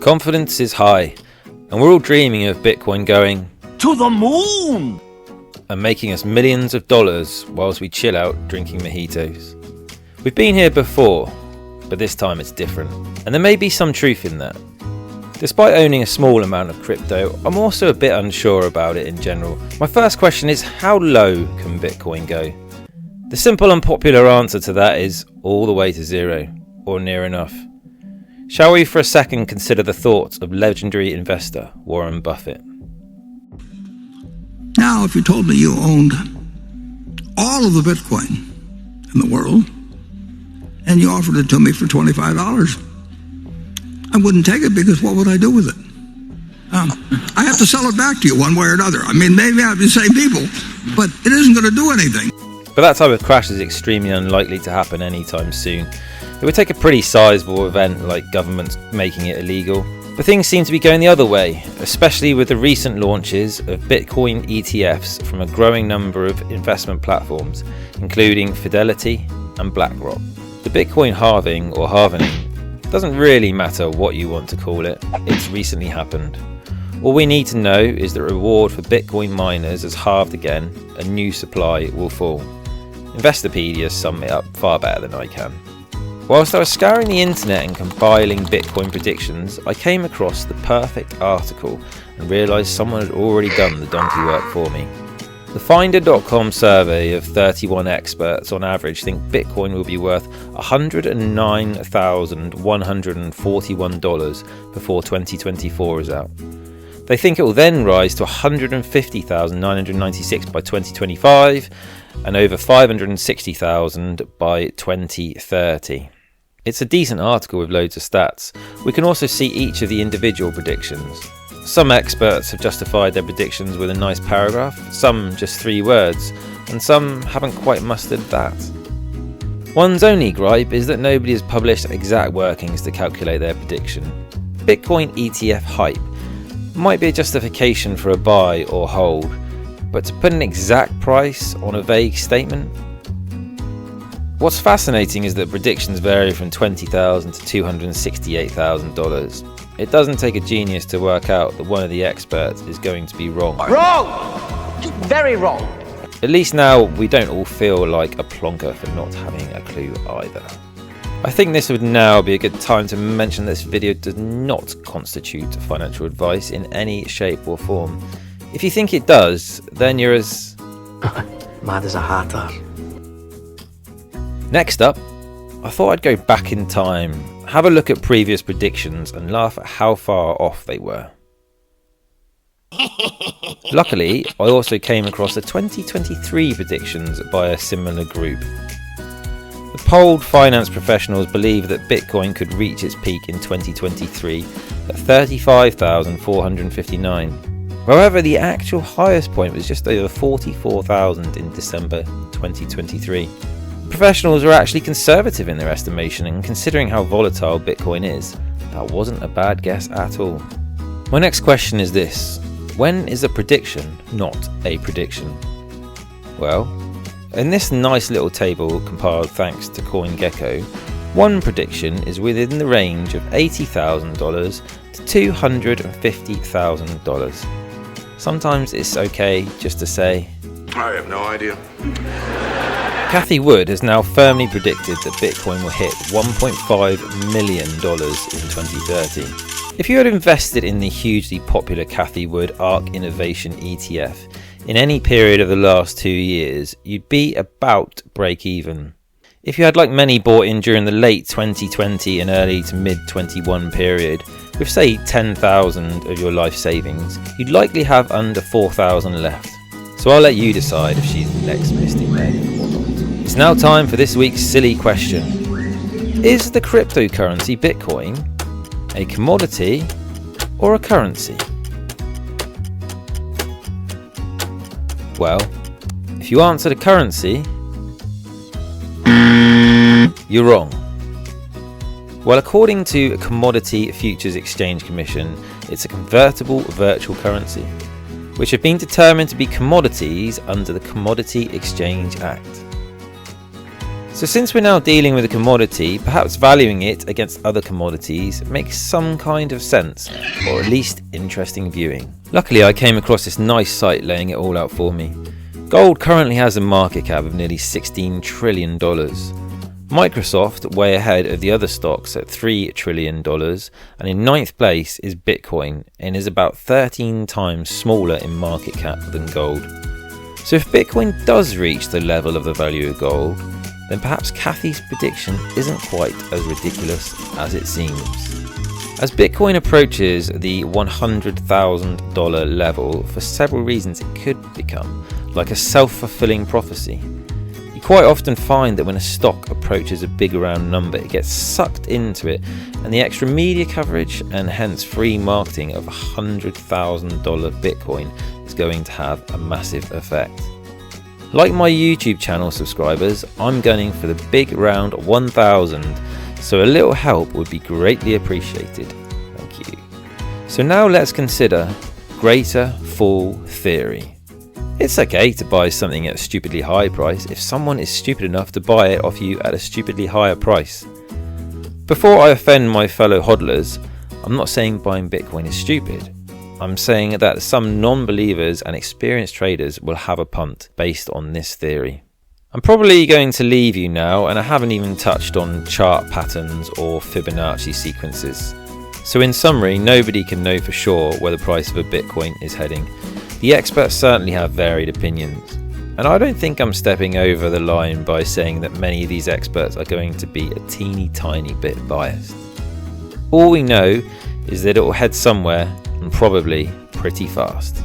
Confidence is high, and we're all dreaming of Bitcoin going to the moon and making us millions of dollars whilst we chill out drinking mojitos. We've been here before, but this time it's different, and there may be some truth in that. Despite owning a small amount of crypto, I'm also a bit unsure about it in general. My first question is, how low can Bitcoin go? The simple and popular answer to that is all the way to zero, or near enough. Shall we for a second consider the thoughts of legendary investor Warren Buffett? Now, if you told me you owned all of the Bitcoin in the world and you offered it to me for $25, I wouldn't take it, because what would I do with it? I have to sell it back to you one way or another. I mean, maybe I have the same people, but it isn't going to do anything. But that type of crash is extremely unlikely to happen anytime soon. It would take a pretty sizable event like governments making it illegal. But things seem to be going the other way, especially with the recent launches of Bitcoin ETFs from a growing number of investment platforms, including Fidelity and BlackRock. The Bitcoin halving or halvening doesn't really matter what you want to call it, it's recently happened. All we need to know is that reward for Bitcoin miners has halved again, and new supply will fall. Investopedia sum it up far better than I can. Whilst I was scouring the internet and compiling Bitcoin predictions, I came across the perfect article and realised someone had already done the donkey work for me. The Finder.com survey of 31 experts on average think Bitcoin will be worth $109,141 before 2024 is out. They think it will then rise to $150,996 by 2025 and over $560,000 by 2030. It's a decent article with loads of stats. We can also see each of the individual predictions. Some experts have justified their predictions with a nice paragraph, some just 3 words, and some haven't quite mustered that. One's only gripe is that nobody has published exact workings to calculate their prediction. Bitcoin ETF hype might be a justification for a buy or hold, but to put an exact price on a vague statement? What's fascinating is that predictions vary from $20,000 to $268,000. It doesn't take a genius to work out that one of the experts is going to be wrong. Wrong! Very wrong. At least now we don't all feel like a plonker for not having a clue either. I think this would now be a good time to mention this video does not constitute financial advice in any shape or form. If you think it does, then you're as mad as a hatter. Next up, I thought I'd go back in time, have a look at previous predictions and laugh at how far off they were. Luckily, I also came across the 2023 predictions by a similar group. The polled finance professionals believe that Bitcoin could reach its peak in 2023 at 35,459. However, the actual highest point was just over 44,000 in December 2023. Professionals are actually conservative in their estimation, and considering how volatile Bitcoin is, that wasn't a bad guess at all. My next question is this: when is a prediction not a prediction? Well, in this nice little table compiled thanks to CoinGecko, one prediction is within the range of $80,000 to $250,000. Sometimes it's okay just to say, I have no idea. Cathie Wood has now firmly predicted that Bitcoin will hit $1.5 million in 2030. If you had invested in the hugely popular Cathie Wood ARK Innovation ETF in any period of the last 2 years, you'd be about break even. If you had, like many, bought in during the late 2020 and early to mid 21 period, with say 10,000 of your life savings, you'd likely have under 4,000 left. So I'll let you decide if she's the next Mystic Meg or not. It's now time for this week's silly question. Is the cryptocurrency Bitcoin a commodity or a currency? Well, if you answered a currency, you're wrong. Well, according to a Commodity Futures Exchange Commission, it's a convertible virtual currency, which have been determined to be commodities under the Commodity Exchange Act. So since we're now dealing with a commodity, perhaps valuing it against other commodities makes some kind of sense, or at least interesting viewing. Luckily I came across this nice site laying it all out for me. Gold currently has a market cap of nearly $16 trillion. Microsoft way ahead of the other stocks at $3 trillion, and in 9th place is Bitcoin and is about 13 times smaller in market cap than gold. So if Bitcoin does reach the level of the value of gold, then perhaps Kathy's prediction isn't quite as ridiculous as it seems. As Bitcoin approaches the $100,000 level, for several reasons it could become like a self-fulfilling prophecy. You quite often find that when a stock approaches a big round number, it gets sucked into it, and the extra media coverage and hence free marketing of $100,000 Bitcoin is going to have a massive effect. Like my YouTube channel subscribers, I'm gunning for the big round 1,000, so a little help would be greatly appreciated. Thank you. So now let's consider greater fool theory. It's okay to buy something at a stupidly high price if someone is stupid enough to buy it off you at a stupidly higher price. Before I offend my fellow hodlers, I'm not saying buying Bitcoin is stupid. I'm saying that some non-believers and experienced traders will have a punt based on this theory. I'm probably going to leave you now, and I haven't even touched on chart patterns or Fibonacci sequences. So in summary, nobody can know for sure where the price of a Bitcoin is heading. The experts certainly have varied opinions, and I don't think I'm stepping over the line by saying that many of these experts are going to be a teeny tiny bit biased. All we know is that it will head somewhere, and probably pretty fast.